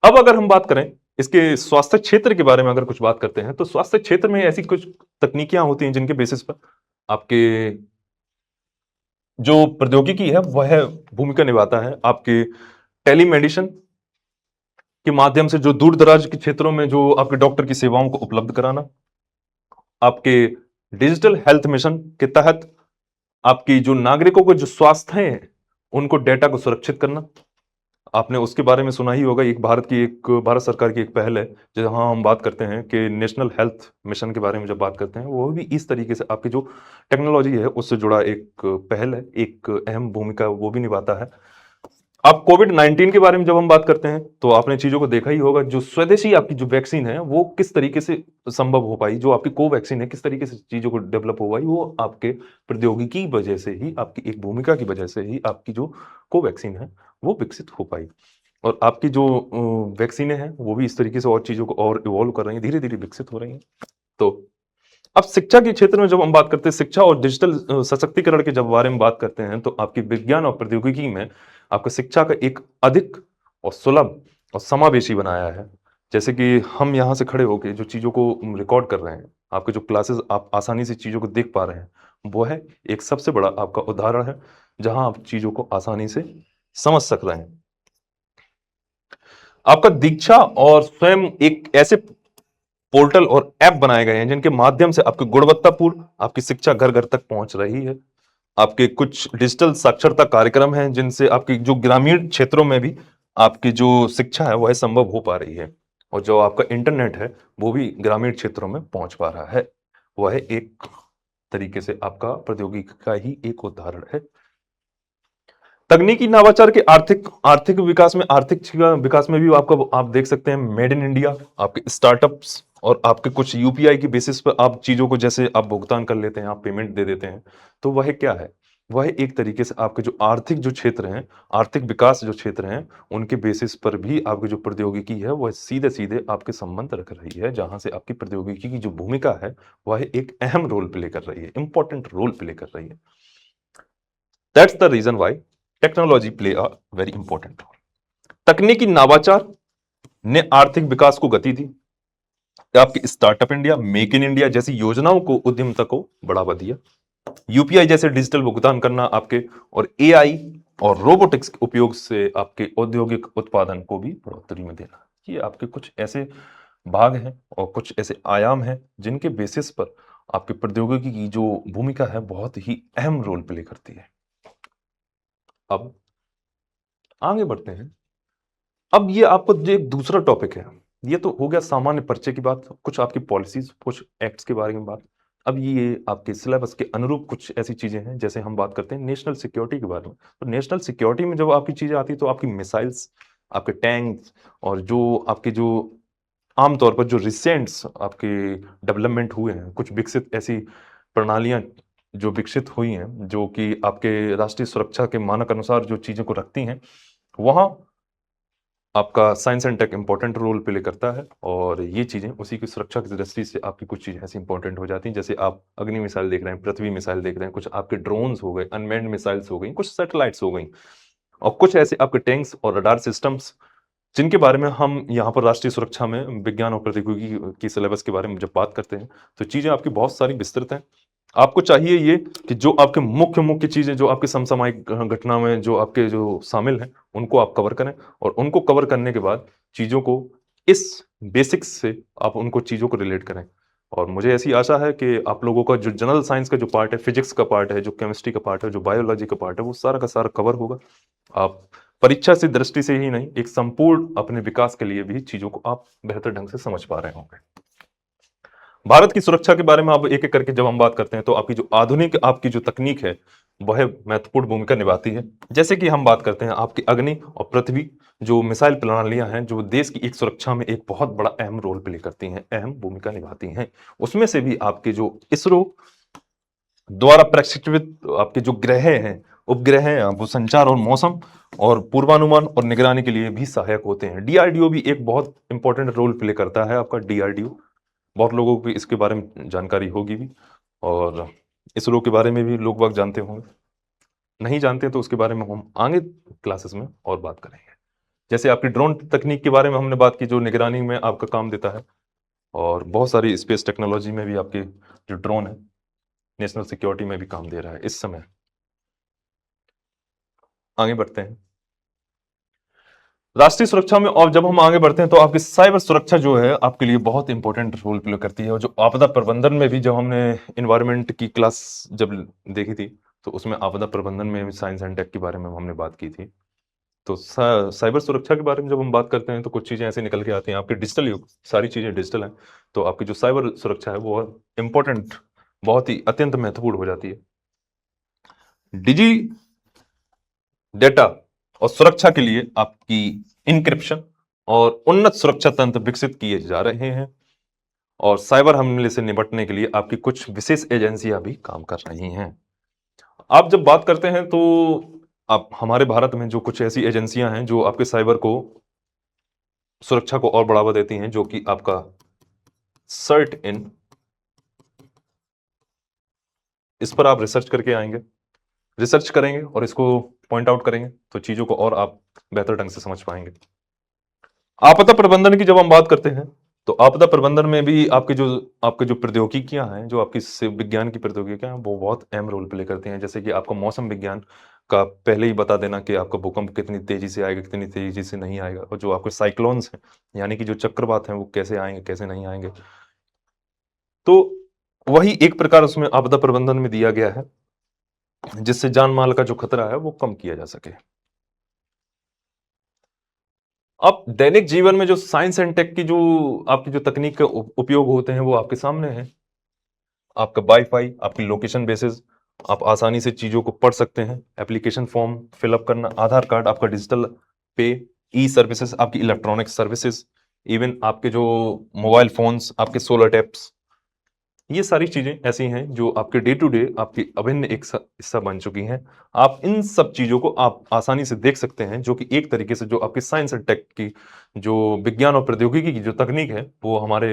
अब अगर हम बात करें इसके स्वास्थ्य क्षेत्र के बारे में, अगर कुछ बात करते हैं तो स्वास्थ्य क्षेत्र में ऐसी कुछ तकनीकियां होती हैं जिनके बेसिस पर आपके जो प्रौद्योगिकी है वह भूमिका निभाता है। आपके टेलीमेडिसिन के माध्यम से जो दूर दराज के क्षेत्रों में जो आपके डॉक्टर की सेवाओं को उपलब्ध कराना, आपके डिजिटल हेल्थ मिशन के तहत आपकी जो नागरिकों को जो स्वास्थ्य है उनको डेटा को सुरक्षित करना। आपने उसके बारे में सुना ही होगा, एक भारत सरकार की एक पहल है, जहां हम बात करते हैं कि नेशनल हेल्थ मिशन के बारे में जब बात करते हैं, वो भी इस तरीके से आपकी जो टेक्नोलॉजी है उससे जुड़ा एक पहल है, एक अहम भूमिका वो भी निभाता है। अब कोविड-19 के बारे में जब हम बात करते हैं तो आपने चीजों को देखा ही होगा, जो स्वदेशी आपकी जो वैक्सीन है वो किस तरीके से संभव हो पाई, जो आपकी कोवैक्सीन है किस तरीके से चीजों को डेवलप हो पाई, वो आपके प्रौद्योगिकी की वजह से ही, आपकी एक भूमिका की वजह से ही आपकी जो कोवैक्सीन है वो विकसित हो पाई। और आपकी जो वैक्सीनें हैं वो भी इस तरीके से और चीजों को और इवॉल्व कर रही हैं, धीरे धीरे विकसित हो रही हैं। तो अब शिक्षा के क्षेत्र में जब हम बात करते हैं, शिक्षा और डिजिटल सशक्तिकरण के जब बारे में बात करते हैं, तो आपकी विज्ञान और प्रौद्योगिकी में आपको शिक्षा का एक अधिक और सुलभ और समावेशी बनाया है। जैसे कि हम यहाँ से खड़े होके जो चीज़ों को रिकॉर्ड कर रहे हैं, आपके जो क्लासेस आप आसानी से चीज़ों को देख पा रहे हैं, वो है एक सबसे बड़ा आपका उदाहरण है, जहाँ आप चीज़ों को आसानी से समझ सक रहे हैं। आपका दीक्षा और स्वयं एक ऐसे पोर्टल और ऐप बनाए गए हैं जिनके माध्यम से आपकी गुणवत्तापूर्ण आपकी शिक्षा घर घर तक पहुंच रही है। आपके कुछ डिजिटल साक्षरता कार्यक्रम हैं जिनसे आपकी जो ग्रामीण क्षेत्रों में भी आपकी जो शिक्षा है वह संभव हो पा रही है, और जो आपका इंटरनेट है वो भी ग्रामीण क्षेत्रों में पहुंच पा रहा है। वह एक तरीके से आपका प्रौद्योगिकी का ही एक उदाहरण है। तकनीकी नवाचार के आर्थिक आर्थिक विकास में विकास में भी आपका आप देख सकते हैं मेड इन इंडिया, आपके स्टार्टअप्स और आपके कुछ यूपीआई की बेसिस पर आप चीजों को जैसे आप भुगतान कर लेते हैं, आप पेमेंट दे देते हैं, तो वह क्या है, वह एक तरीके से आपके जो आर्थिक जो क्षेत्र हैं, आर्थिक विकास जो क्षेत्र हैं, उनके बेसिस पर भी आपकी जो प्रौद्योगिकी है वह सीधे सीधे आपके संबंध रख रही है, जहां से आपकी प्रौद्योगिकी की जो भूमिका है वह एक अहम रोल प्ले कर रही है, इंपॉर्टेंट रोल प्ले कर रही है। That's the reason why technology play a very important role. तकनीकी नवाचार ने आर्थिक विकास को गति दी, आपकी startup India, make in India जैसी योजनाओं को, उद्यमिता को बढ़ावा दिया। यूपीआई जैसे डिजिटल भुगतान करना आपके, और एआई और रोबोटिक्स के उपयोग से आपके औद्योगिक उत्पादन को भी बढ़ोतरी में देना, ये आपके कुछ ऐसे भाग हैं और कुछ ऐसे आयाम हैं जिनके बेसिस पर आपकी प्रौद्योगिकी की जो भूमिका है बहुत ही अहम रोल प्ले करती है। अब आगे बढ़ते हैं। अब ये आपको जो एक दूसरा टॉपिक है, ये तो हो गया सामान्य परिचय की बात, कुछ आपकी पॉलिसीज, कुछ एक्ट्स के बारे में बात। अब ये आपके सिलेबस के अनुरूप कुछ ऐसी चीजें हैं, जैसे हम बात करते हैं नेशनल सिक्योरिटी के बारे में। तो नेशनल सिक्योरिटी में जब आपकी चीजें आती है तो आपकी मिसाइल्स, आपके टैंक्स, और जो आपके जो आमतौर पर जो रिसेंट्स आपके डेवलपमेंट हुए हैं, कुछ विकसित ऐसी प्रणालियां जो विकसित हुई हैं जो कि आपके राष्ट्रीय सुरक्षा के मानक अनुसार जो चीजें को रखती हैं, वहां आपका science and tech important role play करता है, और ये चीजें उसी की सुरक्षा की दृष्टि से आपकी कुछ चीजें ऐसी इंपॉर्टेंट हो जाती हैं, जैसे आप अग्नि मिसाइल देख रहे हैं, पृथ्वी मिसाइल देख रहे हैं, कुछ आपके ड्रोन्स हो गए, अनमैन्ड मिसाइल्स हो गई, कुछ सैटेलाइट्स हो गई, और कुछ ऐसे आपके टैंक्स और रडार सिस्टम्स जिनके बारे में हम यहाँ पर राष्ट्रीय सुरक्षा में विज्ञान और प्रौद्योगिकी की सिलेबस के बारे में जब बात करते हैं तो चीजें आपकी बहुत सारी विस्तृत हैं। आपको चाहिए ये कि जो आपके मुख्य मुख्य चीजें जो आपके समसामयिक घटना में जो आपके जो शामिल हैं उनको आप कवर करें, और उनको कवर करने के बाद चीजों को इस बेसिक्स से आप उनको चीजों को रिलेट करें। और मुझे ऐसी आशा है कि आप लोगों का जो जनरल साइंस का जो पार्ट है, फिजिक्स का पार्ट है, जो केमिस्ट्री का पार्ट है, जो बायोलॉजी का पार्ट है, वो सारा का सारा कवर होगा। आप परीक्षा से दृष्टि से ही नहीं, एक संपूर्ण अपने विकास के लिए भी चीजों को आप बेहतर ढंग से समझ पा रहे होंगे। भारत की सुरक्षा के बारे में अब एक एक करके जब हम बात करते हैं तो आपकी जो आधुनिक आपकी जो तकनीक है वह महत्वपूर्ण भूमिका निभाती है। जैसे कि हम बात करते हैं आपकी अग्नि और पृथ्वी जो मिसाइल प्रणालियां हैं जो देश की एक सुरक्षा में एक बहुत बड़ा अहम रोल प्ले करती हैं, अहम भूमिका निभाती हैं। उसमें से भी आपके जो इसरो द्वारा प्रक्षेपित आपके जो ग्रह हैं, उपग्रह हैं, वो संचार और मौसम और पूर्वानुमान और निगरानी के लिए भी सहायक होते हैं। डीआरडीओ भी एक बहुत इंपॉर्टेंट रोल प्ले करता है आपका डीआरडीओ। बहुत लोगों को इसके बारे में जानकारी होगी भी, और इसरो के बारे में भी लोग बाग जानते होंगे। नहीं जानते तो उसके बारे में हम आगे क्लासेस में और बात करेंगे। जैसे आपकी ड्रोन तकनीक के बारे में हमने बात की जो निगरानी में आपका काम देता है, और बहुत सारी स्पेस टेक्नोलॉजी में भी आपके जो ड्रोन है नेशनल सिक्योरिटी में भी काम दे रहा है इस समय। आगे बढ़ते हैं राष्ट्रीय सुरक्षा में, और जब हम आगे बढ़ते हैं तो आपकी साइबर सुरक्षा जो है आपके लिए बहुत इंपॉर्टेंट रोल प्ले करती है। और जो आपदा प्रबंधन में भी जब हमने इन्वायरमेंट की क्लास जब देखी थी तो उसमें आपदा प्रबंधन में भी साइंस एंड टेक के बारे में हमने बात की थी। तो साइबर सुरक्षा के बारे में जब हम बात करते हैं तो कुछ चीजें ऐसे निकल के आती हैं। आपके डिजिटल युग, सारी चीजें डिजिटल हैं, तो आपकी जो साइबर सुरक्षा है वो इंपॉर्टेंट, बहुत ही अत्यंत महत्वपूर्ण हो जाती है। डिजी डेटा और सुरक्षा के लिए आपकी इंक्रिप्शन और उन्नत सुरक्षा तंत्र विकसित किए जा रहे हैं, और साइबर हमले से निपटने के लिए आपकी कुछ विशेष एजेंसियां भी काम कर रही हैं। आप जब बात करते हैं तो आप हमारे भारत में जो कुछ ऐसी एजेंसियां हैं जो आपके साइबर को सुरक्षा को और बढ़ावा देती हैं, जो कि आपका सर्ट इन, इस पर आप रिसर्च करके आएंगे, रिसर्च करेंगे और इसको पॉइंट आउट करेंगे तो चीजों को और आप बेहतर ढंग से समझ पाएंगे। आपदा प्रबंधन की जब हम बात करते हैं तो आपदा प्रबंधन में भी आपके जो प्रौद्योगिकियां हैं, जो आपकी विज्ञान की प्रौद्योगिकियां हैं, वो बहुत अहम रोल प्ले करती हैं। जैसे कि आपका मौसम विज्ञान का पहले ही बता देना कि आपका भूकंप कितनी तेजी से आएगा, कितनी तेजी से नहीं आएगा, और जो आपके साइक्लोन्स हैं यानी कि जो चक्रवात हैं वो कैसे आएंगे कैसे नहीं आएंगे। तो वही एक प्रकार उसमें आपदा प्रबंधन में दिया गया है, जिससे जान माल का जो खतरा है वो कम किया जा सके। अब दैनिक जीवन में जो साइंस एंड टेक की जो आपकी जो तकनीक के उपयोग होते हैं वो आपके सामने है। आपका वाईफाई, आपकी लोकेशन बेसिस, आप आसानी से चीजों को पढ़ सकते हैं, एप्लीकेशन फॉर्म फिलअप करना, आधार कार्ड, आपका डिजिटल पे, ई सर्विसेज, आपकी इलेक्ट्रॉनिक सर्विसेज, इवन आपके जो मोबाइल फोन्स, आपके सोलर टैप्स, ये सारी चीजें ऐसी हैं जो आपके डे टू डे आपकी अभिन्न एक हिस्सा बन चुकी हैं। आप इन सब चीजों को आप आसानी से देख सकते हैं, जो कि एक तरीके से जो आपकी साइंस एंड टेक की जो विज्ञान और प्रौद्योगिकी की जो तकनीक है वो हमारे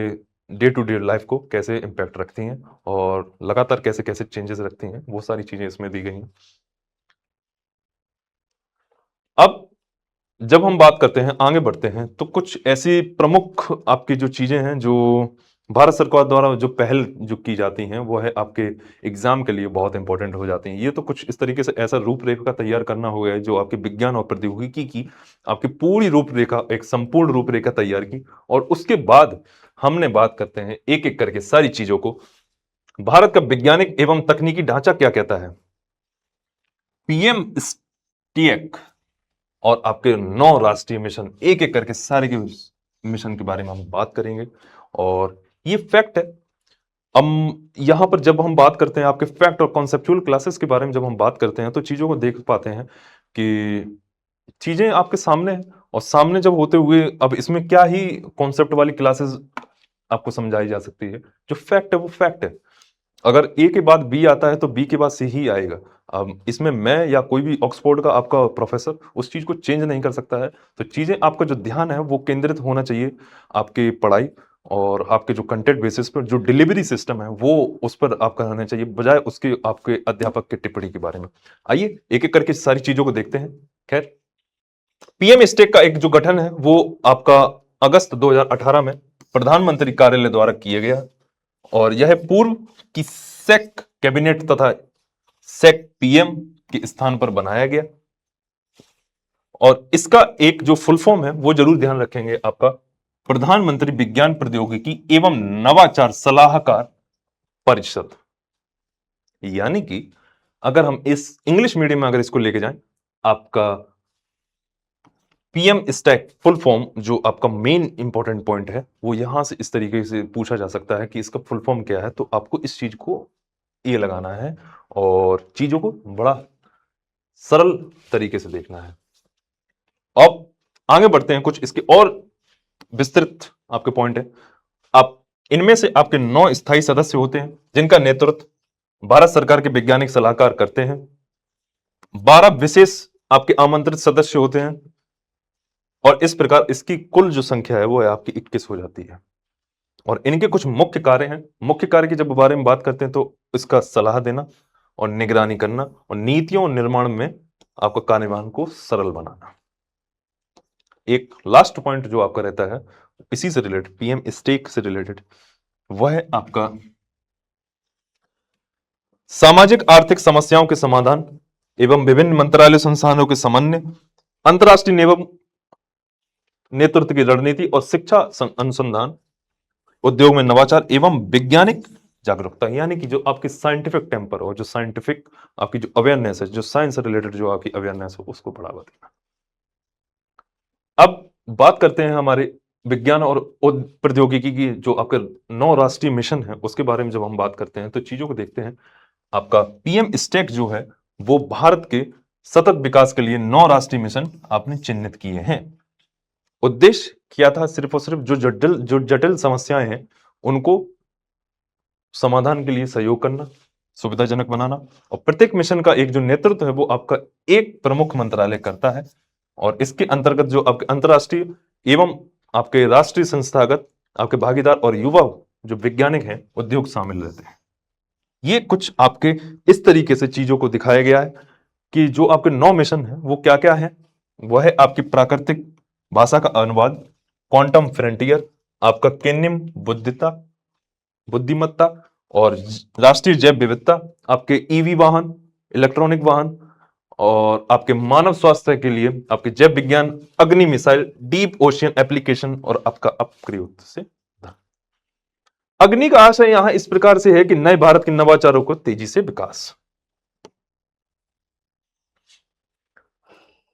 डे टू डे लाइफ को कैसे इम्पैक्ट रखती हैं और लगातार कैसे कैसे चेंजेस रखती हैं, वो सारी चीजें इसमें दी गई हैं। अब जब हम बात करते हैं, आगे बढ़ते हैं, तो कुछ ऐसी प्रमुख आपकी जो चीजें हैं जो भारत सरकार द्वारा जो पहल जो की जाती हैं वो है आपके एग्जाम के लिए बहुत इंपॉर्टेंट हो जाती हैं। ये तो कुछ इस तरीके से ऐसा रूपरेखा तैयार करना हो गया है जो आपके विज्ञान और प्रौद्योगिकी की आपकी पूरी रूपरेखा, एक संपूर्ण रूपरेखा तैयार की, और उसके बाद हमने बात करते हैं एक एक करके सारी चीजों को। भारत का वैज्ञानिक एवं तकनीकी ढांचा क्या कहता है, पीएम स्टीएक और आपके 9 राष्ट्रीय मिशन, एक एक करके सारे के मिशन के बारे में हम बात करेंगे, और ये फैक्ट है। हम यहां पर जब हम बात करते हैं आपके फैक्ट और कॉन्सेप्चुअल क्लासेस के बारे में जब हम बात करते हैं तो चीजों को देख पाते हैं कि चीजें आपके सामने हैं, और सामने जब होते हुए अब इसमें क्या ही कॉन्सेप्ट वाली क्लासेस आपको समझाई जा सकती है। जो फैक्ट है वो फैक्ट है। अगर ए के बाद बी आता है तो बी के बाद सी ही आएगा। अब इसमें मैं या कोई भी ऑक्सफोर्ड का आपका प्रोफेसर उस चीज को चेंज नहीं कर सकता है। तो चीजें आपका जो ध्यान है वो केंद्रित होना चाहिए आपकी पढ़ाई और आपके जो कंटेंट बेसिस पर जो डिलीवरी सिस्टम है वो उस पर आपका रहना चाहिए, बजाय उसके आपके अध्यापक की टिप्पणी के बारे में। आइए एक एक करके सारी चीजों को देखते हैं। खैर, पीएम स्टेक का एक जो गठन है वो आपका अगस्त 2018 में प्रधानमंत्री कार्यालय द्वारा किया गया, और यह पूर्व की सेक कैबिनेट तथा सेक पीएम के स्थान पर बनाया गया। और इसका एक जो फुल फॉर्म है वो जरूर ध्यान रखेंगे, आपका प्रधानमंत्री विज्ञान प्रौद्योगिकी एवं नवाचार सलाहकार परिषद। यानी कि अगर हम इस इंग्लिश मीडियम में अगर इसको लेके जाएं, आपका पीएम स्टैक फुल फॉर्म जो आपका मेन इंपॉर्टेंट पॉइंट है वो यहां से इस तरीके से पूछा जा सकता है कि इसका फुल फॉर्म क्या है, तो आपको इस चीज को ये लगाना है और चीजों को बड़ा सरल तरीके से देखना है। अब आगे बढ़ते हैं, कुछ इसके और विस्तृत आपके पॉइंट है। आप इनमें से आपके 9 स्थायी सदस्य होते हैं जिनका नेतृत्व भारत सरकार के वैज्ञानिक सलाहकार करते हैं। 12 विशेष आपके आमंत्रित सदस्य होते हैं, और इस प्रकार इसकी कुल जो संख्या है वो है आपकी 21 हो जाती है। और इनके कुछ मुख्य कार्य हैं। मुख्य कार्य के जब बारे में बात करते हैं तो इसका सलाह देना और निगरानी करना और नीतियों और निर्माण में आपका कार्यवाहन को सरल बनाना। एक लास्ट पॉइंट जो आपका रहता है इसी से रिलेटेड, पीएम स्टेक से रिलेटेड, वह है आपका सामाजिक आर्थिक समस्याओं के समाधान एवं विभिन्न मंत्रालय संस्थानों के समन्वय, अंतर्राष्ट्रीय एवं नेतृत्व की रणनीति और शिक्षा अनुसंधान, उद्योग में नवाचार एवं वैज्ञानिक जागरूकता। यानी कि जो आपकी साइंटिफिक टेम्पर और जो साइंटिफिक आपकी जो अवेयरनेस है, जो साइंस से रिलेटेड जो आपकी अवेयरनेस हो, उसको बढ़ावा देना। अब बात करते हैं हमारे विज्ञान और प्रौद्योगिकी की जो आपके 9 राष्ट्रीय मिशन है उसके बारे में जब हम बात करते हैं तो चीजों को देखते हैं। आपका पीएम स्टैक जो है वो भारत के सतत विकास के लिए 9 राष्ट्रीय मिशन आपने चिन्हित किए हैं। उद्देश्य क्या था, सिर्फ और सिर्फ जो जटिल समस्याएं हैं उनको समाधान के लिए सहयोग करना, सुविधाजनक बनाना, और प्रत्येक मिशन का एक जो नेतृत्व है वो आपका एक प्रमुख मंत्रालय करता है, और इसके अंतर्गत जो आपके अंतर्राष्ट्रीय एवं आपके राष्ट्रीय संस्थागत आपके भागीदार और युवा जो वैज्ञानिक हैं, उद्योग शामिल रहते हैं। ये कुछ आपके इस तरीके से चीजों को दिखाया गया है कि जो आपके 9 मिशन है वो क्या क्या है। वह है आपकी प्राकृतिक भाषा का अनुवाद, क्वांटम फ्रंटियर, आपका कृत्रिम बुद्धिमत्ता और राष्ट्रीय जैव विविधता, आपके ईवी वाहन, इलेक्ट्रॉनिक वाहन, और आपके मानव स्वास्थ्य के लिए आपके जैव विज्ञान, अग्नि मिसाइल, डीप ओशियन एप्लीकेशन और आपका अपकृत से अग्नि का आशय यहां इस प्रकार से है कि नए भारत के नवाचारों को तेजी से विकास।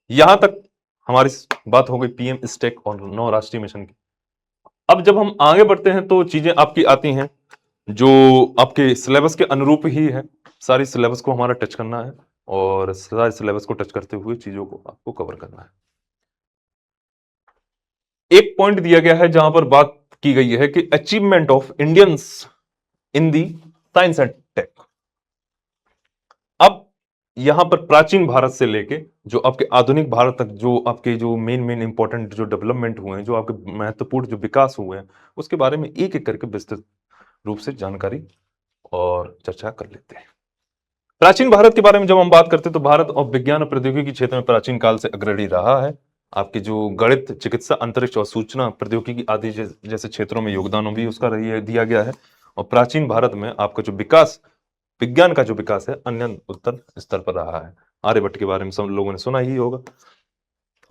यहां तक हमारी बात हो गई पीएम स्टैक और 9 राष्ट्रीय मिशन की। अब जब हम आगे बढ़ते हैं तो चीजें आपकी आती हैं जो आपके सिलेबस के अनुरूप ही है। सारी सिलेबस को हमारा टच करना है और सारे सिलेबस को टच करते हुए चीजों को आपको कवर करना है। एक पॉइंट दिया गया है जहां पर बात की गई है कि achievement of Indians in the science and tech. अब यहां पर प्राचीन भारत से लेके जो आपके आधुनिक भारत तक जो आपके जो मेन इंपॉर्टेंट जो डेवलपमेंट हुए हैं, जो आपके महत्वपूर्ण जो विकास हुए हैं, उसके बारे में एक एक करके विस्तृत रूप से जानकारी और चर्चा कर लेते हैं। प्राचीन भारत के बारे में जब हम बात करते हैं तो भारत और विज्ञान और प्रौद्योगिकी क्षेत्र में प्राचीन काल से अग्रणी रहा है। आपके जो गणित, चिकित्सा, अंतरिक्ष और सूचना प्रौद्योगिकी आदि जैसे क्षेत्रों में योगदान भी उसका दिया गया है। और प्राचीन भारत में आपका जो विकास, विज्ञान का जो विकास है, अन्य उत्तर स्तर पर रहा है। आर्यभट्ट के बारे में सब लोगों ने सुना ही होगा।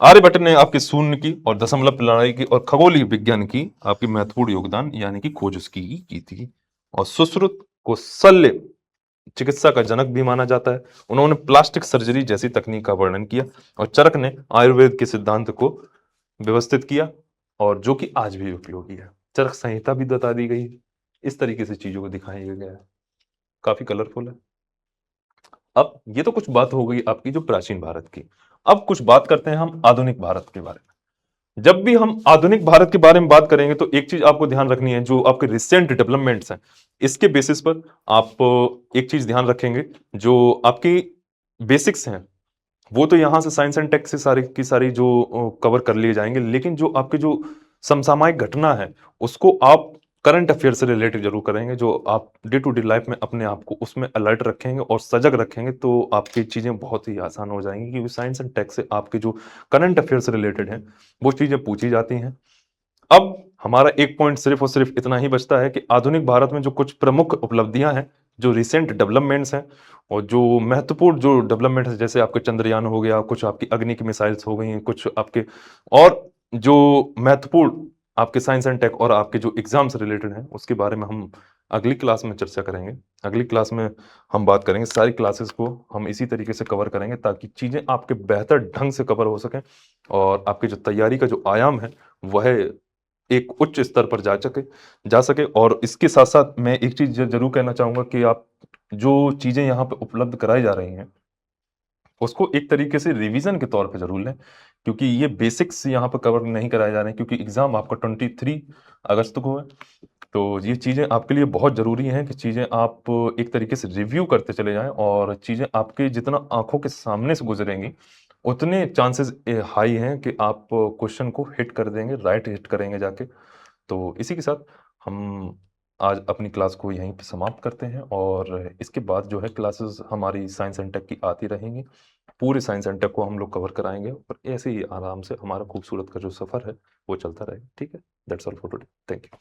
आर्यभट्ट ने आपके शून्य की और दशमलव प्रणाली की और खगोलीय विज्ञान की आपकी महत्वपूर्ण योगदान यानी कि खोज उसकी की थी। और सुश्रुत को शल्य चिकित्सा का जनक भी माना जाता है। उन्होंने प्लास्टिक सर्जरी जैसी तकनीक का वर्णन किया और चरक ने आयुर्वेद के सिद्धांत को व्यवस्थित किया और जो कि आज भी उपयोगी है। चरक संहिता भी बता दी गई है। इस तरीके से चीजों को दिखाया गया है, काफी कलरफुल है। अब ये तो कुछ बात हो गई आपकी जो प्राचीन भारत की। अब कुछ बात करते हैं हम आधुनिक भारत के बारे में। जब भी हम आधुनिक भारत के बारे में बात करेंगे तो एक चीज आपको ध्यान रखनी है, जो आपके रिसेंट डेवलपमेंट्स हैं, इसके बेसिस पर आप एक चीज ध्यान रखेंगे, जो आपकी बेसिक्स हैं वो तो यहां से साइंस एंड टेक से सारी की सारी जो कवर कर लिए जाएंगे, लेकिन जो आपके जो समसामयिक घटना है उसको आप करंट अफेयर से रिलेटेड जरूर करेंगे। जो आप डे टू डे लाइफ में अपने आप को उसमें अलर्ट रखेंगे और सजग रखेंगे तो आपकी चीजें बहुत ही आसान हो जाएंगी, क्योंकि साइंस एंड टेक से आपके जो करंट अफेयर से रिलेटेड हैं वो चीजें पूछी जाती हैं। अब हमारा एक पॉइंट सिर्फ और सिर्फ इतना ही बचता है कि आधुनिक भारत में जो कुछ प्रमुख उपलब्धियां हैं, जो रिसेंट डेवलपमेंट्स हैं और जो महत्वपूर्ण जो डेवलपमेंट है, जैसे आपके चंद्रयान हो गया, कुछ आपकी अग्नि की मिसाइल्स हो गई हैं, कुछ आपके और जो महत्वपूर्ण आपके साइंस एंड टेक और आपके जो एग्जाम से रिलेटेड हैं, उसके बारे में हम अगली क्लास में चर्चा करेंगे। अगली क्लास में हम बात करेंगे, सारी क्लासेस को हम इसी तरीके से कवर करेंगे ताकि चीजें आपके बेहतर ढंग से कवर हो सकें और आपकी जो तैयारी का जो आयाम है वह एक उच्च स्तर पर जा सके। और इसके साथ साथ मैं एक चीज जरूर कहना चाहूंगा कि आप जो चीजें यहाँ पे उपलब्ध कराई जा रही हैं उसको एक तरीके से रिवीजन के तौर पे जरूर लें, क्योंकि ये बेसिक्स यहाँ पे कवर नहीं कराए जा रहे हैं, क्योंकि एग्जाम आपका 23 अगस्त को है। तो ये चीजें आपके लिए बहुत जरूरी हैं कि चीजें आप एक तरीके से रिव्यू करते चले जाएं और चीजें आपके जितना आंखों के सामने से गुजरेंगी उतने चांसेस हाई हैं कि आप क्वेश्चन को हिट कर देंगे, राइट हिट करेंगे जाके। तो इसी के साथ हम आज अपनी क्लास को यहीं पे समाप्त करते हैं और इसके बाद जो है क्लासेस हमारी साइंस एंड टेक की आती रहेंगी। पूरे साइंस एंड टेक को हम लोग कवर कराएंगे और ऐसे ही आराम से हमारा खूबसूरत का जो सफर है वो चलता रहेगा। ठीक है, that's all for today. Thank you.